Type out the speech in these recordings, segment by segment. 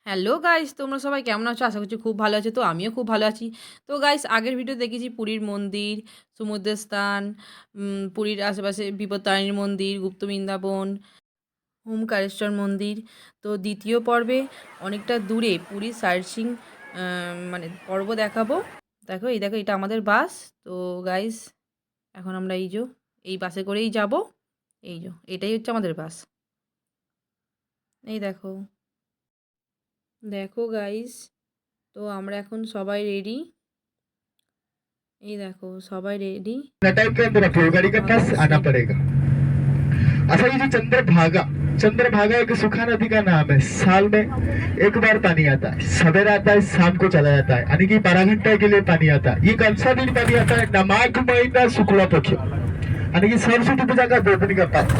Hello guys, তোমরা সবাই কেমন আছো? আশা করছি খুব ভালো আছো। তো আমিও খুব ভালো আছি। তো গাইস, আগের ভিডিও দেখেছি পুরীর মন্দির, সমুদ্রের স্থান, পুরীর আশেপাশে বিপত্তারিণী মন্দির, গুপ্ত বৃন্দাবন, ওমকারেশ্বর মন্দির। তো দ্বিতীয় পর্বে অনেকটা দূরে পুরীর সাইটসিইং মানে পর্ব দেখাবো। দেখো, এই দেখো, এটা আমাদের বাস। তো গাইস, এখন আমরা এই বাসে করেই যাব। এটাই হচ্ছে আমাদের বাস। এই দেখো, দেখো গাইস, তো আমরা এখন সবাই রেডি। ये देखो सबाई रेडी। टाइप के अंदर रखो, गाड़ी के पास आना पड़ेगा। अच्छा, ये जो चंद्रभागा एक सुखा नदी का नाम है। साल में एक बार पानी आता है, सवेरा आता है, शाम को चला जाता है, यानी कि 12 घंटे के लिए पानी आता है। ये कौन सा दिन पानी आता है? नमाघ महीना शुक्ला पक्ष, यानी कि सरस्वती पूजा का 2 दिन का पानी।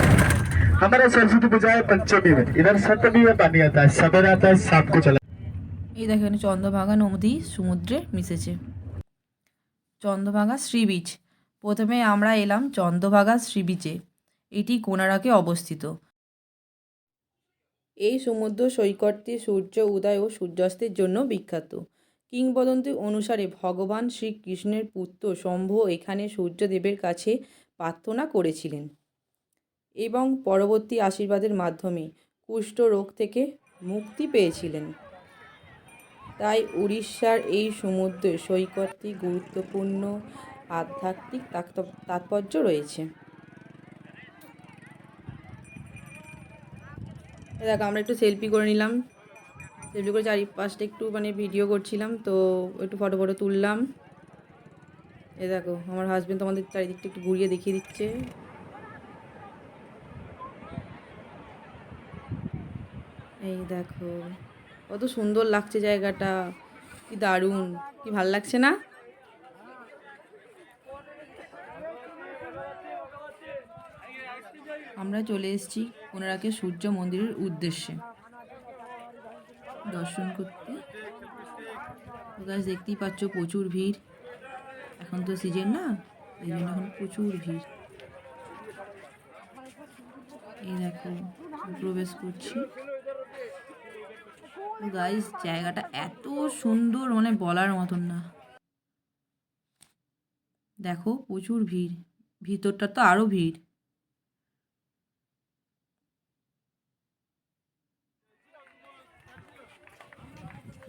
हमारा सरस्वती पूजा है पंचमी में, इधर सप्तमी में पानी आता है, सवेरा आता है, शाम को चला। এই দেখো, এখানে চন্দ্রভাগা নদী সমুদ্রে মিশেছে। Chandrabhaga sea beach. প্রথমে আমরা এলাম চন্দ্রভাগা সি বিচে। এটি কোনারকে অবস্থিত। এই সমুদ্র সৈকতটি সূর্য উদয় ও সূর্যাস্তের জন্য বিখ্যাত। কিংবদন্তি অনুসারে ভগবান শ্রীকৃষ্ণের পুত্র শম্ভু এখানে সূর্যদেবের কাছে প্রার্থনা করেছিলেন এবং পরবর্তী আশীর্বাদের মাধ্যমে কুষ্ঠ রোগ থেকে মুক্তি পেয়েছিলেন। তাই উড়িষ্যার এই সমুদ্র সৈকতটি গুরুত্বপূর্ণ আধ্যাত্মিক তাৎপর্য রয়েছে। দেখো, আমরা একটু সেলফি করে নিলাম। সেলফি করে চারিপাশটা একটু ভিডিও করছিলাম, তো একটু ফটো তুললাম। এ দেখো, আমার হাজবেন্ড তোমাদের চারিদিকটা একটু ঘুরিয়ে দেখিয়ে দিচ্ছে। এই দেখো, কত সুন্দর লাগছে জায়গাটা, কি দারুণ, কি ভাল লাগছে না? আমরা চলে এসেছি কোনারকে সূর্য মন্দিরের উদ্দেশ্যে দর্শন করতে। গাছ দেখতেই পাচ্ছ, প্রচুর ভিড়। এখন তো সিজন না, এই জন্য এখন প্রচুর ভিড়। এই দেখো, প্রবেশ করছি। গাইস, জায়গাটা এত সুন্দর, বলার মতন না। দেখো, প্রচুর ভিড়, ভিতরটা তো আরো ভিড়।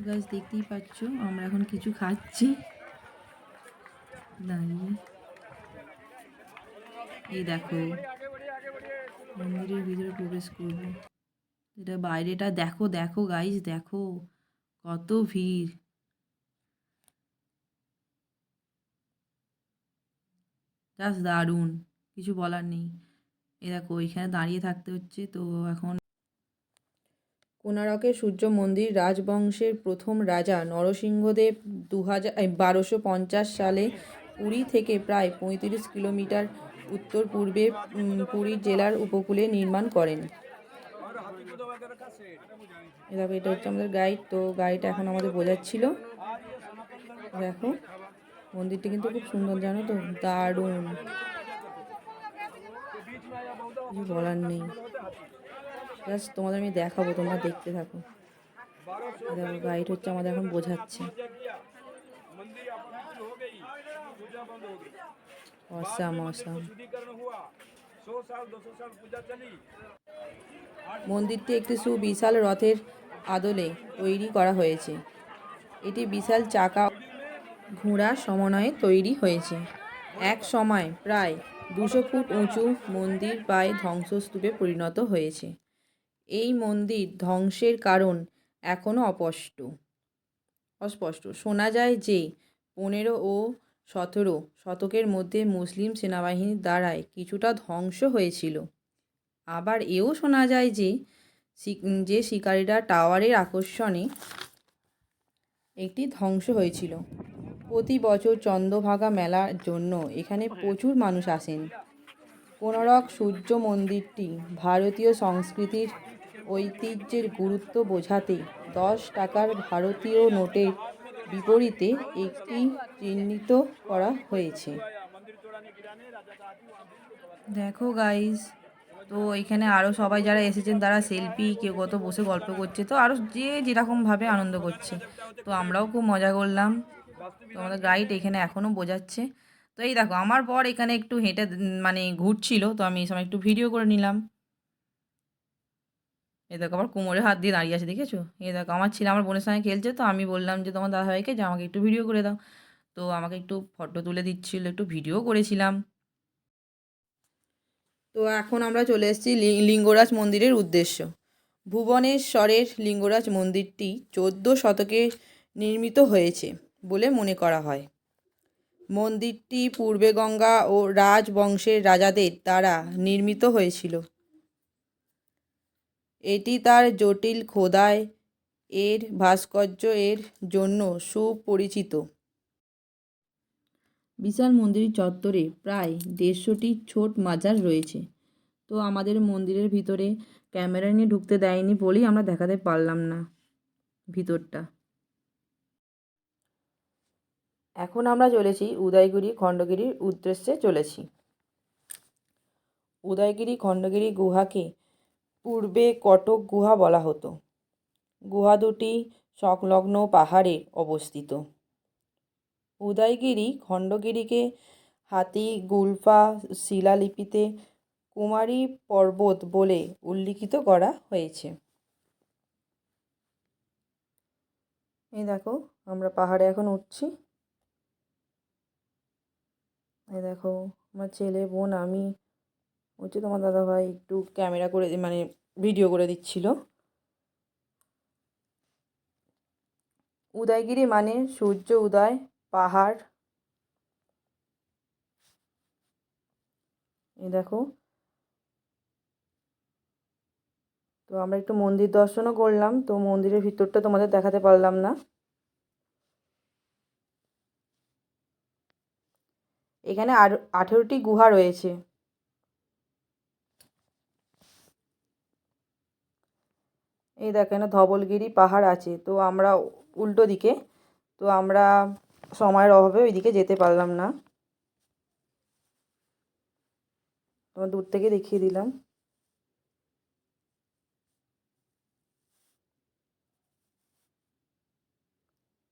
গাইস, দেখতেই পাচ্ছ, আমরা এখন কিছু খাচ্ছি দাঁড়িয়ে। এই দেখো, মন্দিরের ভিতরে প্রবেশ করব। এটা বাইরেটা দেখো, দেখো গাইস, দেখো কত ভিড়। জাস্ট দারুণ, কিছু বলার নেই। এ দেখো, এখানে দাঁড়িয়ে থাকতে হচ্ছে। তো এখন কোনারকের সূর্য মন্দির রাজবংশের প্রথম রাজা নরসিংহদেব 1250 সালে পুরী থেকে প্রায় 35 কিলোমিটার উত্তর পূর্বে পুরী জেলার উপকূলে নির্মাণ করেন। দেখো, এটা হচ্ছে আমাদের গাইড। তো গাইড এখন আমাদের বোঝাচ্ছিল। দেখো, মন্দিরটি কিন্তু খুব সুন্দর, জানো তো, দারুণ, কিছু বলার নেই। জাস্ট তোমাদের আমি দেখাবো, তোমরা দেখতে থাকো। দেখো, গাইড হচ্ছে আমাদের এখন বোঝাচ্ছে। Awesome awesome. মন্দিরটি একটি সুবিশাল রথের আদলে তৈরি করা হয়েছে। এটি বিশাল চাকা ঘোড়া সমন্বয়ে তৈরি হয়েছে। এক সময় প্রায় 200 ফুট উঁচু মন্দির প্রায় ধ্বংসস্তূপে পরিণত হয়েছে। এই মন্দির ধ্বংসের কারণ এখনও অস্পষ্ট। শোনা যায় যে 15 ও 17 শতকের মধ্যে মুসলিম সেনাবাহিনীর দ্বারাই কিছুটা ধ্বংস হয়েছিল। আবার এও শোনা যায় যে শিকারীরা টাওয়ারের আকর্ষণে একটি ধ্বংস হয়েছিল। প্রতি বছর চন্দ্রভাগা মেলার জন্য এখানে প্রচুর মানুষ আসেন। কোনারক সূর্য মন্দিরটি ভারতীয় সংস্কৃতির ঐতিহ্যের গুরুত্ব বোঝাতে 10 টাকার ভারতীয় নোটের বিপরীতে একটি চিহ্নিত করা হয়েছে। দেখো গাইস, তো এখানে আরও সবাই যারা এসেছেন তারা সেলফি, কেউ কত বসে গল্প করছে, তো আরও যে যেরকমভাবে আনন্দ করছে। তো আমরাও খুব মজা করলাম। তো আমাদের গাইড এখানে এখনও বোঝাচ্ছে। তো এই দেখো আমার বর এখানে একটু হেঁটে মানে ঘুরছিল, তো আমি এই সময় একটু ভিডিও করে নিলাম। এই দেখো আবার কোমরে হাত দিয়ে দাঁড়িয়ে আছে, দেখেছো? এই দেখো আমার ছেলে আমার বোনের সঙ্গে খেলছে, তো আমি বললাম যে তোমার দাদাভাইকে যে আমাকে একটু ভিডিও করে দাও। তো আমাকে একটু ফটো তুলে দিচ্ছিল, একটু ভিডিও করেছিলাম। তো এখন আমরা চলে এসেছি লিঙ্গরাজ মন্দিরের উদ্দেশ্য। ভুবনেশ্বরের লিঙ্গরাজ মন্দিরটি 14 শতকে নির্মিত হয়েছে বলে মনে করা হয়। মন্দিরটি পূর্বে গঙ্গা ও রাজবংশের রাজাদের দ্বারা নির্মিত হয়েছিল। এটি তার জটিল খোদাই এর ভাস্কর্য এর জন্য সুপরিচিত। বিশাল মন্দির চত্বরে প্রায় 150টি ছোট মাজার রয়েছে। তো আমাদের মন্দিরের ভিতরে ক্যামেরা নিয়ে ঢুকতে দেয়নি বলেই আমরা দেখাতে পারলাম না ভিতরটা। এখন আমরা চলেছি উদয়গিরি খণ্ডগিরির উদ্দেশ্যে চলেছি। উদয়গিরি খণ্ডগিরি গুহাকে পূর্বে কটক গুহা বলা হতো। গুহা দুটি সংলগ্ন পাহাড়ে অবস্থিত। উদয়গিরি খণ্ডগিরিকে হাতি গুলফা শিলালিপিতে কুমারী পর্বত বলে উল্লিখিত করা হয়েছে। এই দেখো আমরা পাহাড়ে এখন উঠছি। এই দেখো আমার ছেলে, বোন, আমি হচ্ছে তোমার দাদাভাই একটু ক্যামেরা করে মানে ভিডিও করে দিচ্ছিল। উদয়গিরি মানে সূর্য উদয় পাহাড়। এই দেখো, তো আমরা একটু মন্দির দর্শনও করলাম, তো মন্দিরের ভিতরটা তোমাদের দেখাতে পারলাম না। এখানে আর 18টি গুহা রয়েছে। এই দেখো এখানে ধবলগিরি পাহাড় আছে, তো আমরা উল্টো দিকে, তো আমরা সময়ের অভাবে ওইদিকে যেতে পারলাম না। তোমার দূর থেকে দেখিয়ে দিলাম।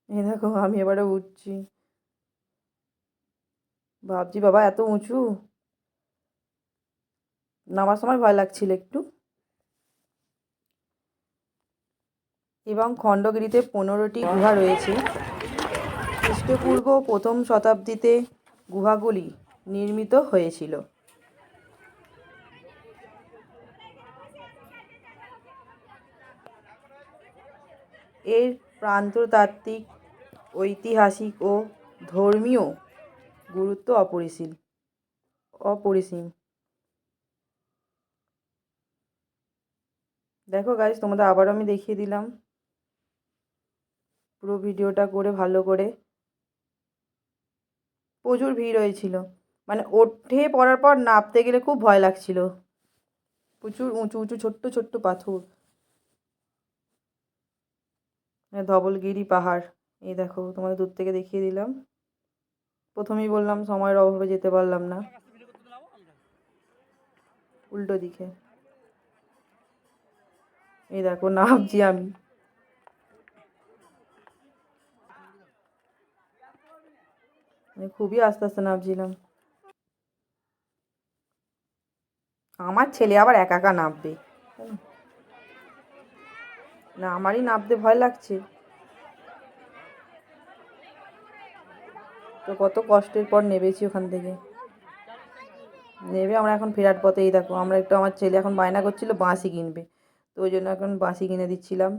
এই দেখো আমি এবারে উঠছি, ভাবছি বাবা এত উঁচু, নামার সময় ভয় লাগছিল একটু। এবং খণ্ডগিরিতে 15টি গুহা রয়েছে। খ্রিস্টপূর্ব প্রথম শতাব্দীতে গুহাগুলি নির্মিত হয়েছিল। এর প্রত্নতাত্ত্বিক, ঐতিহাসিক ও ধর্মীয় গুরুত্ব অপরিসীম। দেখো গাইস, তোমাদের আবার আমি দেখিয়ে দিলাম পুরো ভিডিওটা করে ভালো করে। প্রচুর ভিড় হয়েছিল, মানে ওঠে পড়ার পর নামতে গেলে খুব ভয় লাগছিল। প্রচুর উঁচু উঁচু ছোট্ট ছোট্ট পাথর। ধবলগিরি পাহাড়, এই দেখো তোমাদের দূর থেকে দেখিয়ে দিলাম। প্রথমেই বললাম সময়ের অভাবে যেতে পারলাম না। উল্টো দিকে এই দেখো নামছি আমি। আমি খুবই আস্তে আস্তে নামছিলাম। আমার ছেলে আবার একা একা নামবে, না আমারই নামতে ভয় লাগছে। তো কত কষ্টের পর নেমেছি ওখান থেকে। নেবে আমরা এখন ফেরার পথে। এই দেখো আমরা একটু, আমার ছেলে এখন বায়না করছিল বাঁশি কিনবে, তো ওই জন্য এখন বাঁশি কিনে দিচ্ছিলাম।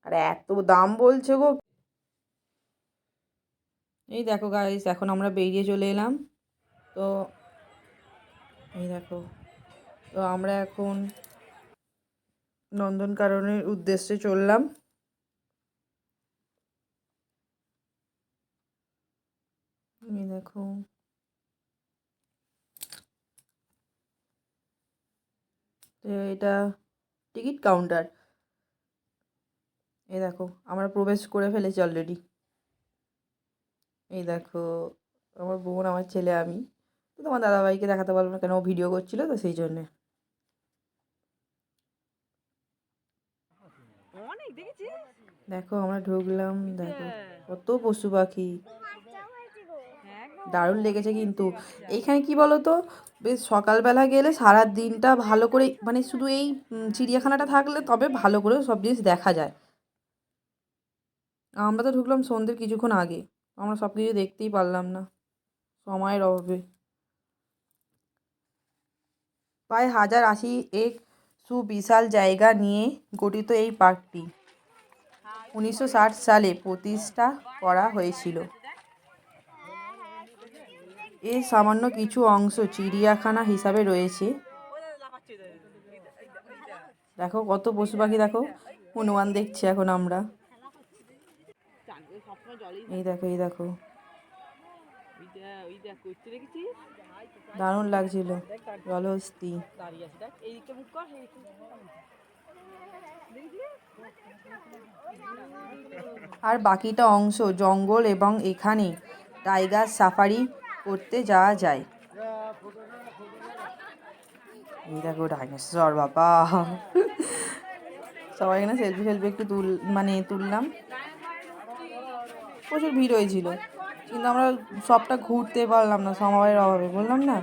আর এত দাম বলছে গো। এই দেখো গাইস এখন আমরা বেরিয়ে চলে এলাম। তো এই দেখো, তো আমরা এখন নন্দনকাননের উদ্দেশ্যে চললাম। এই দেখো, তো এটা টিকিট কাউন্টার। এই দেখো আমরা প্রবেশ করে ফেলেছি অলরেডি। এই দেখো আমার বোন, আমার ছেলে, আমি। তো তো তোমার দাদাভাইকে দেখাতে পারলাম না, কেন ও ভিডিও করছিল তো সেই জন্যে। দেখো আমরা ঢুকলাম, দেখো কত পশু পাখি, দারুণ লেগেছে। কিন্তু এইখানে কি বলো তো, বেশ সকালবেলা গেলে সারা দিনটা ভালো করে, মানে শুধু এই চিড়িয়াখানাটা থাকলে তবে ভালো করে সব জিনিস দেখা যায়। আমরা তো ঢুকলাম সন্ধ্যের কিছুক্ষণ আগে, আমরা সব কিছু দেখতেই পারলাম না সময়ের অভাবে। প্রায় 1080 এক সুবিশাল জায়গা নিয়ে গঠিত এই পার্কটি 1960 সালে প্রতিষ্ঠা করা হয়েছিল। এর সামান্য কিছু অংশ চিড়িয়াখানা হিসাবে রয়েছে। দেখো কত পশু পাখি, দেখো হনুমান দেখছি এখন আমরা। এই দেখো, এই দেখো, দারুণ লাগছিল জলহস্তি। আর বাকিটা অংশ জঙ্গল, এবং এখানে টাইগার সাফারি করতে যাওয়া যায়। এই দেখো ডাইনোসর, বাবা সবাই এখানে সেলফি ফেলফি একটু তুললাম। প্রচুর ভিড় হয়েছিল, কিন্তু আমরা সবটা ঘুরতে পারলাম না সময়ের অভাবে, বললাম না,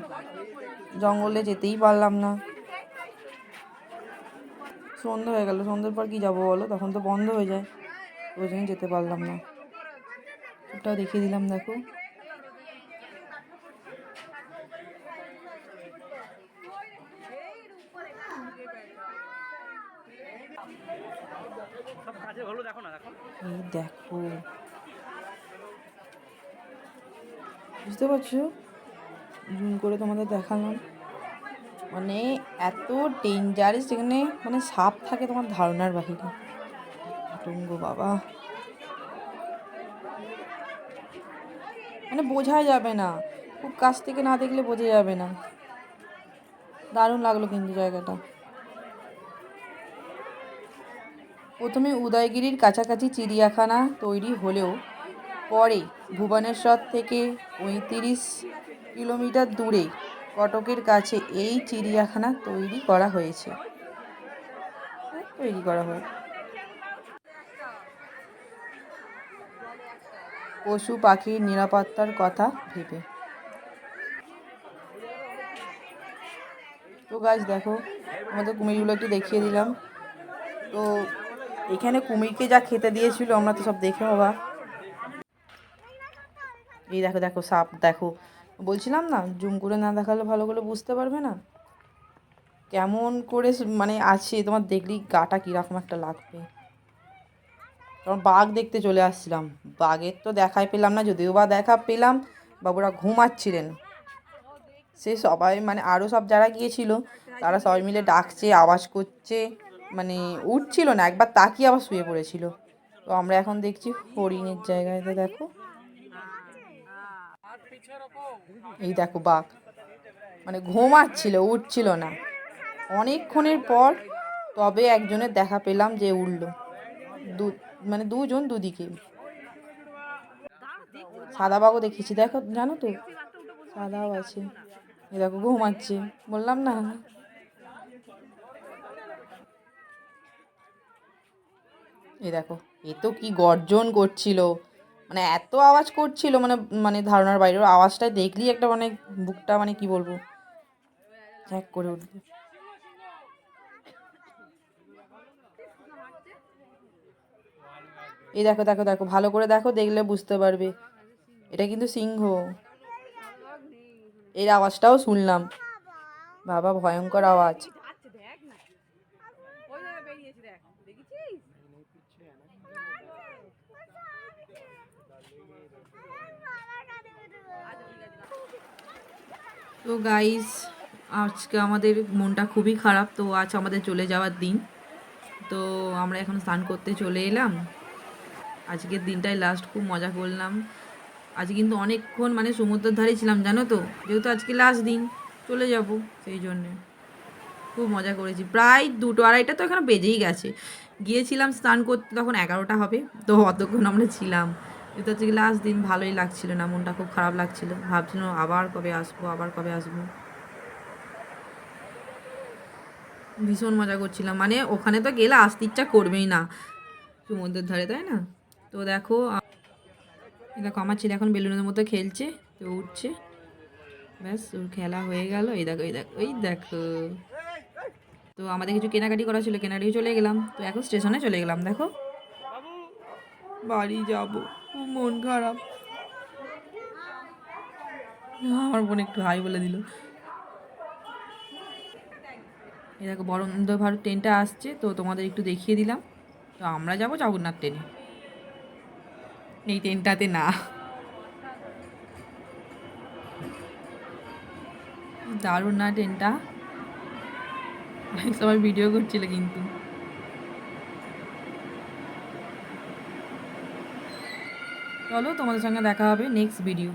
জঙ্গলে যেতেই পারলাম না। সন্ধে হয়ে গেল, সন্ধ্যের পর কি যাবো বলো, তখন তো বন্ধ হয়ে যায়, ওই জন্য যেতে পারলাম না। ওটাও দেখিয়ে দিলাম, দেখো। এই দেখো, বুঝতে পারছো, জুম করে তোমাদের দেখালাম, মানে এত ডেঞ্জারাস যেখানে, মানে সাপ থাকে তোমার ধারণার বাহিরে, আতঙ্ক বাবা, মানে বোঝাই যাবে না, খুব কাছ থেকে না দেখলে বোঝা যাবে না। দারুণ লাগলো কিন্তু জায়গাটা। প্রথমে উদয়গিরির কাছাকাছি চিড়িয়াখানা তৈরি হলেও পরে ভুবনেশ্বর থেকে 35 কিলোমিটার দূরে কটকের কাছে এই চিড়িয়াখানা তৈরি করা হয়েছে। পশু পাখির নিরাপত্তার কথা ভেবে। তো গাছ দেখো, আমাদের কুমিরগুলো একটু দেখিয়ে দিলাম। তো এখানে কুমিরকে যা খেতে দিয়েছিল আমরা তো সব দেখে হবা। এই দেখো, দেখো সাপ, দেখো বলছিলাম না, জুম করে না দেখালে ভালো করে বুঝতে পারবে না কেমন করে মানে আছে, তোমার দেখলেই গাটা কীরকম একটা লাগবে। তখন বাঘ দেখতে চলে আসছিলাম, বাঘের তো দেখাই পেলাম না, যদিও বা দেখা পেলাম বাবুরা ঘুমাচ্ছিলেন। সে সবাই মানে আরও সব যারা গিয়েছিল তারা সবাই মিলে ডাকছে, আওয়াজ করছে, মানে উঠছিল না, একবার তাকিয়ে আবার শুয়ে পড়েছিল। তো আমরা এখন দেখছি হরিণের জায়গায়, তো দেখো এই দেখো বাঘ, মানে ঘুমাচ্ছিল, উঠছিল না, অনেকক্ষণের পর তবে একজনের দেখা পেলাম যে উঠল, মানে দুজন দুদিকে। সাদা বাঘও দেখেছি, দেখো, জানো তো সাদাও আছে। এই দেখো ঘুমাচ্ছে, বললাম না। এই দেখো, এ তো কি গর্জন করছিল, মানে এত আওয়াজ করছিল, মানে মানে ধারণার বাইরে, আওয়াজটা দেখলেই একটা মানে বুকটা, মানে কি বলবো, ঝ্যাক করে উঠবে। এই দেখো, দেখো, দেখো, ভালো করে দেখো, দেখলে বুঝতে পারবে এটা কিন্তু সিংহ। এর আওয়াজটাও শুনলাম, বাবা ভয়ঙ্কর আওয়াজ। তো গাইস, আজকে আমাদের মনটা খুবই খারাপ, তো আজ আমাদের চলে যাওয়ার দিন। তো আমরা এখন স্নান করতে চলে এলাম। আজকের দিনটাই লাস্ট, খুব মজা করলাম। আজ কিন্তু অনেকক্ষণ মানে সমুদ্রের ধারে ছিলাম, জানো তো, যেহেতু আজকে লাস্ট দিন চলে যাব, সেই জন্যে খুব মজা করেছি। প্রায় 2-2:30 তো এখানে বেজেই গেছে। গিয়েছিলাম স্নান করতে তখন 11টা হবে, তো অতক্ষণ আমরা ছিলাম, এটা হচ্ছে লাস্ট দিন, ভালোই লাগছিল না, মনটা খুব খারাপ লাগছিল, ভাবছিলাম আবার কবে আসবো, আবার কবে আসবো। ভীষণ মজা করছিলাম, মানে ওখানে তো গেলে আসতে ইচ্ছা করবেই না, সমুদ্রের ধারে, তাই না? তো দেখো দেখো আমার ছেলে এখন বেলুনের মতো খেলছে, তো উঠছে, ব্যাস ওর খেলা হয়ে গেল। এই দেখো, এই দেখো, এই দেখো। তো আমাদের কিছু কেনাকাটি করা ছিল, কেনাকাটি চলে গেলাম, তো এখন স্টেশনে চলে গেলাম। দেখো বাড়ি যাব, খুব মন খারাপ। আমার বোন একটু হাই বলে দিল। এই দেখো বন্দে ভারত ট্রেনটা আসছে, তো তোমাদের একটু দেখিয়ে দিলাম। তো আমরা যাব জগন্নাথ ট্রেনে, এই ট্রেনটাতে না। দারুণ না ট্রেনটা? সবাই ভিডিও করছিল কিন্তু। চলো তোমাদের সঙ্গে দেখা হবে নেক্সট ভিডিও।